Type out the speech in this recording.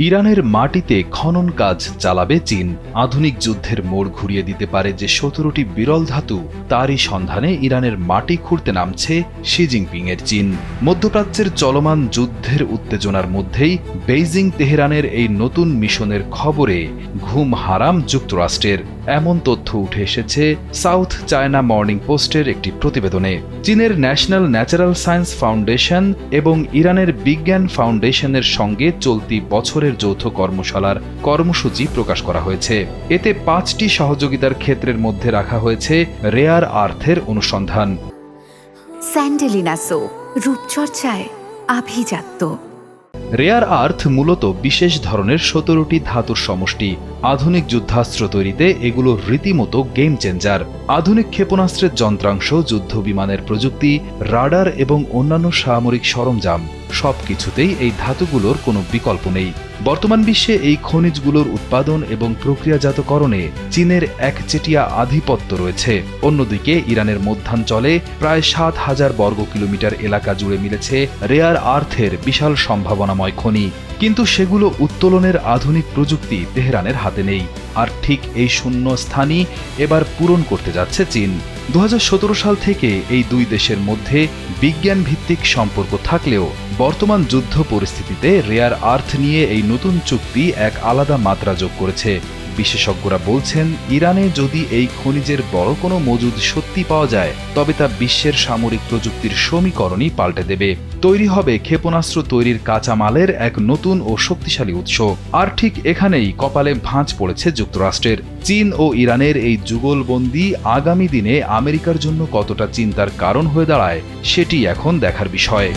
ইরানের মাটিতে খনন কাজ চালাবে চীন। আধুনিক যুদ্ধের মোড় ঘুরিয়ে দিতে পারে যে ১৭টি বিরল ধাতু, তারই সন্ধানে ইরানের মাটি খুঁড়তে নামছে শি জিনপিংয়ের চীন। মধ্যপ্রাচ্যের চলমান যুদ্ধের উত্তেজনার মধ্যেই বেইজিং তেহরানের এই নতুন মিশনের খবরে ঘুম হারাম যুক্তরাষ্ট্রের। এমন তথ্য উঠে এসেছে সাউথ চায়না মর্নিং পোস্টের একটি প্রতিবেদনে। চীনের ন্যাশনাল ন্যাচারাল সায়েন্স ফাউন্ডেশন এবং ইরানের বিজ্ঞান ফাউন্ডেশনের সঙ্গে চলতি বছরের যৌথ কর্মশালার কর্মসূচি প্রকাশ করা হয়েছে। এতে ৫টি সহযোগিতার ক্ষেত্রের মধ্যে রাখা হয়েছে রেয়ার আর্থের অনুসন্ধান। স্যান্ডেলিনা সো, রূপচর্চায় আভিজাত্য। রেয়ার আর্থ মূলত বিশেষ ধরনের ১৭টি ধাতুর সমষ্টি। আধুনিক যুদ্ধাস্ত্র তৈরিতে এগুলো রীতিমতো গেম চেঞ্জার। আধুনিক ক্ষেপণাস্ত্রের যন্ত্রাংশ, যুদ্ধ বিমানের প্রযুক্তি, রাডার এবং অন্যান্য সামরিক সরঞ্জাম সবকিছুতেই এই ধাতুগুলোর কোনো বিকল্প নেই। বর্তমান বিশ্বে এই খনিজগুলোর উৎপাদন এবং প্রক্রিয়াজাতকরণে চীনের একচেটিয়া আধিপত্য রয়েছে। অন্যদিকে ইরানের মধ্যাঞ্চলে প্রায় ৭,০০০ বর্গ কিলোমিটার এলাকা জুড়ে মিলেছে রেয়ার আর্থের বিশাল সম্ভাবনাময় খনি। কিন্তু সেগুলো উত্তোলনের আধুনিক প্রযুক্তি তেহরানের হাতে নেই। আর ঠিক এই শূন্য স্থানই এবার পূরণ করতে যাচ্ছে চীন। ২০১৭ সাল থেকে এই দুই দেশের মধ্যে বিজ্ঞান ভিত্তিক সম্পর্ক থাকলেও বর্তমান যুদ্ধ পরিস্থিতিতে রেয়ার আর্থ নিয়ে এই নতুন চুক্তি এক আলাদা মাত্রা যোগ করেছে। বিশেষজ্ঞরা বলছেন, ইরানে যদি এই খনিজের বড় কোনো মজুদ সত্যি পাওয়া যায়, তবে তা বিশ্বের সামরিক প্রযুক্তির সমীকরণই পাল্টে দেবে। তৈরি হবে ক্ষেপণাস্ত্র তৈরির কাঁচামালের এক নতুন ও শক্তিশালী উৎস। আর ঠিক এখানেই কপালে ভাঁজ পড়েছে যুক্তরাষ্ট্রের। চীন ও ইরানের এই যুগলবন্দি আগামী দিনে আমেরিকার জন্য কতটা চিন্তার কারণ হয়ে দাঁড়ায়, সেটি এখন দেখার বিষয়।